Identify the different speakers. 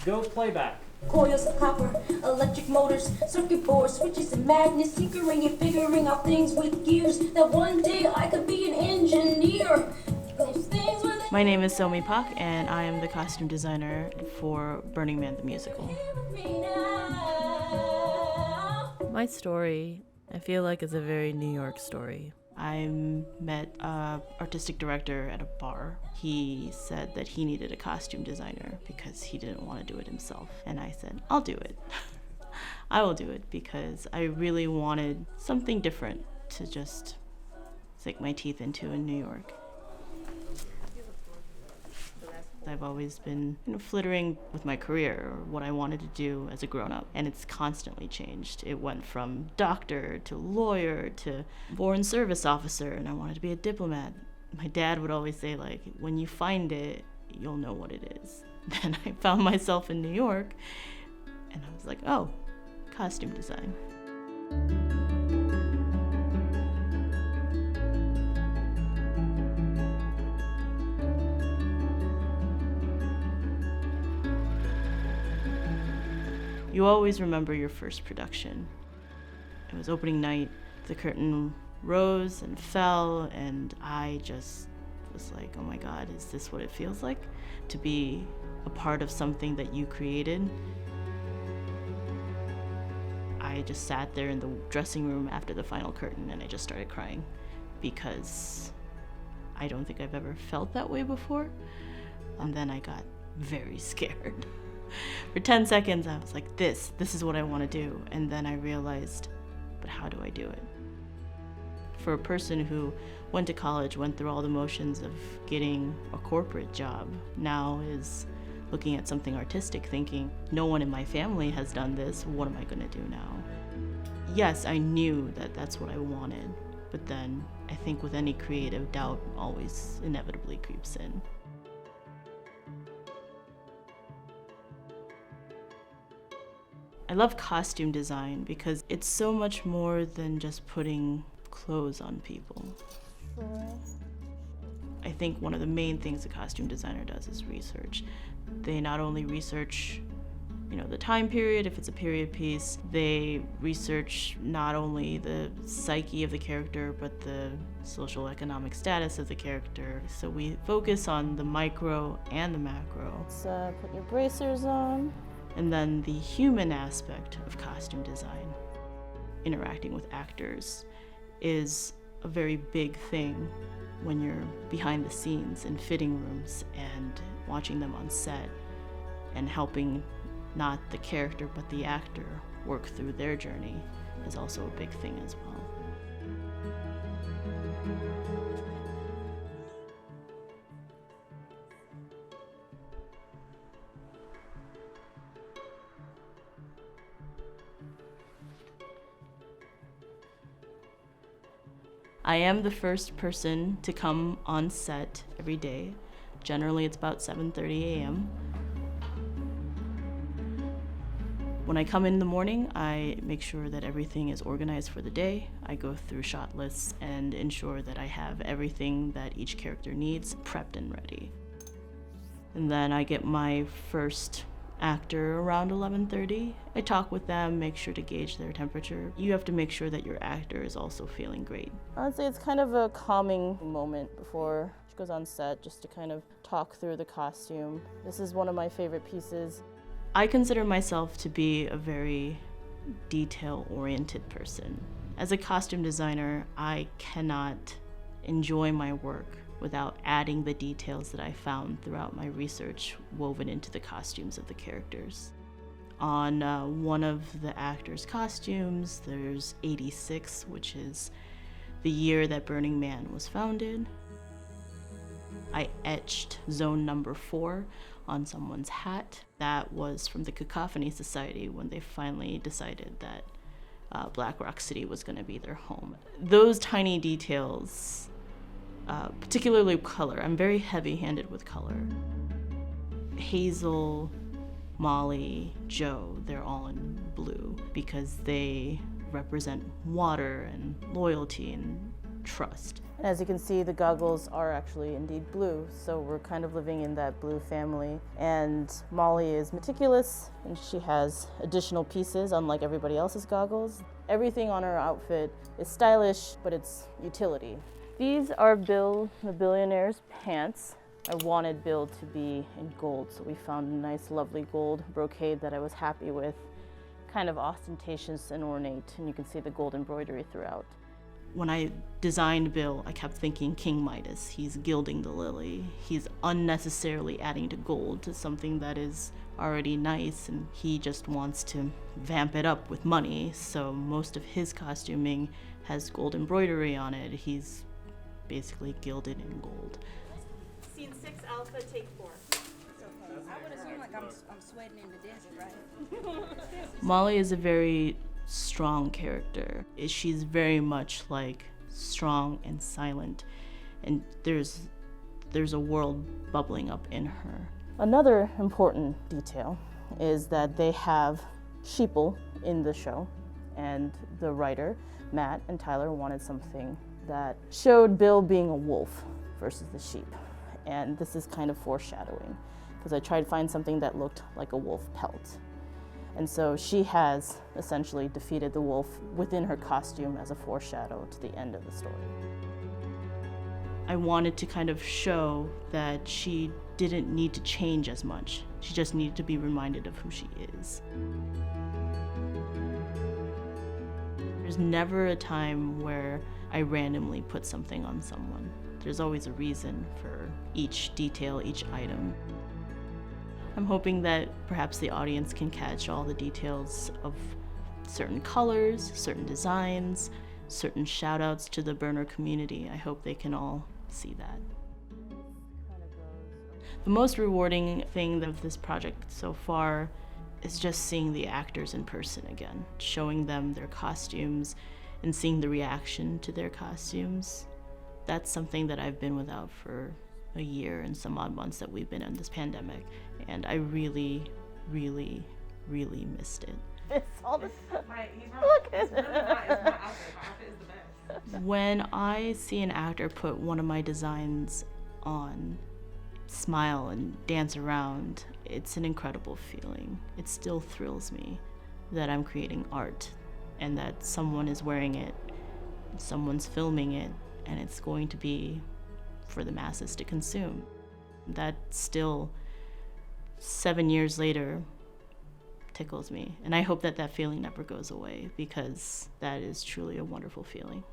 Speaker 1: Go playback.
Speaker 2: Coils of copper, electric motors, circuit boards, switches and magnets, tinkering and figuring out things with gears, that one day I could be an engineer. Those things were
Speaker 3: My name is Somie Pak, and I am the costume designer for Burning Man the Musical. My story, I feel like, is a very New York story. I met an artistic director at a bar. He said that he needed a costume designer because he didn't want to do it himself. And I said, I'll do it. I will do it because I really wanted something different to just sink my teeth into in New York. I've always been flittering with my career or what I wanted to do as a grown-up, and it's constantly changed. It went from doctor to lawyer to foreign service officer, and I wanted to be a diplomat. My dad would always say, like, when you find it, you'll know what it is. Then I found myself in New York, and I was like, oh, costume design. You always remember your first production. It was opening night. The curtain rose and fell, and I just was like, oh my God, is this what it feels like to be a part of something that you created? I just sat there in the dressing room after the final curtain, and I just started crying because I don't think I've ever felt that way before. And then I got very scared. For 10 seconds, I was like, this is what I want to do. And then I realized, but how do I do it? For a person who went to college, went through all the motions of getting a corporate job, now is looking at something artistic, thinking, no one in my family has done this, what am I going to do now? Yes, I knew that that's what I wanted, but then I think with any creative, doubt always inevitably creeps in. I love costume design because it's so much more than just putting clothes on people. I think one of the main things a costume designer does is research. They not only research, the time period, if it's a period piece, they research not only the psyche of the character, but the social economic status of the character. So we focus on the micro and the macro.
Speaker 4: Let's put your bracers on.
Speaker 3: And then the human aspect of costume design, interacting with actors, is a very big thing when you're behind the scenes in fitting rooms and watching them on set and helping not the character but the actor work through their journey is also a big thing as well. I am the first person to come on set every day. Generally, it's about 7:30 a.m. When I come in the morning, I make sure that everything is organized for the day. I go through shot lists and ensure that I have everything that each character needs prepped and ready. And then I get my first actor around 11:30. I talk with them, make sure to gauge their temperature. You have to make sure that your actor is also feeling great.
Speaker 4: I'd say it's kind of a calming moment before she goes on set, just to kind of talk through the costume. This is one of my favorite pieces.
Speaker 3: I consider myself to be a very detail-oriented person. As a costume designer, I cannot enjoy my work without adding the details that I found throughout my research woven into the costumes of the characters. On one of the actors' costumes, there's 86, which is the year that Burning Man was founded. I etched zone number 4 on someone's hat. That was from the Cacophony Society when they finally decided that Black Rock City was going to be their home. Those tiny details, particularly color. I'm very heavy-handed with color. Hazel, Molly, Joe, they're all in blue because they represent water and loyalty and trust.
Speaker 4: As you can see, the goggles are actually indeed blue, so we're kind of living in that blue family. And Molly is meticulous, and she has additional pieces, unlike everybody else's goggles. Everything on her outfit is stylish, but it's utility. These are Bill the Billionaire's pants. I wanted Bill to be in gold, so we found a nice, lovely gold brocade that I was happy with. Kind of ostentatious and ornate, and you can see the gold embroidery throughout.
Speaker 3: When I designed Bill, I kept thinking King Midas. He's gilding the lily. He's unnecessarily adding to gold to something that is already nice, and he just wants to vamp it up with money. So most of his costuming has gold embroidery on it. He's basically gilded in gold.
Speaker 1: Scene 6, Alpha, take 4.
Speaker 2: I would assume like I'm sweating in the desert, right?
Speaker 3: Molly is a very strong character. She's very much like strong and silent, and there's a world bubbling up in her.
Speaker 4: Another important detail is that they have sheeple in the show, and the writer, Matt and Tyler, wanted something that showed Bill being a wolf versus the sheep. And this is kind of foreshadowing, because I tried to find something that looked like a wolf pelt. And so she has essentially defeated the wolf within her costume as a foreshadow to the end of the story.
Speaker 3: I wanted to kind of show that she didn't need to change as much. She just needed to be reminded of who she is. There's never a time where I randomly put something on someone. There's always a reason for each detail, each item. I'm hoping that perhaps the audience can catch all the details of certain colors, certain designs, certain shout outs to the burner community. I hope they can all see that. The most rewarding thing of this project so far is just seeing the actors in person again, showing them their costumes and seeing the reaction to their costumes. That's something that I've been without for a year and some odd months that we've been in this pandemic, and I really, really, really missed it.
Speaker 4: It's all the
Speaker 1: He's wrong. Look at it. Really not. It's my outfit. My outfit is the best.
Speaker 3: When I see an actor put one of my designs on, smile and dance around, it's an incredible feeling. It still thrills me that I'm creating art and that someone is wearing it, someone's filming it, and it's going to be for the masses to consume. That still, 7 years later, tickles me. And I hope that that feeling never goes away, because that is truly a wonderful feeling.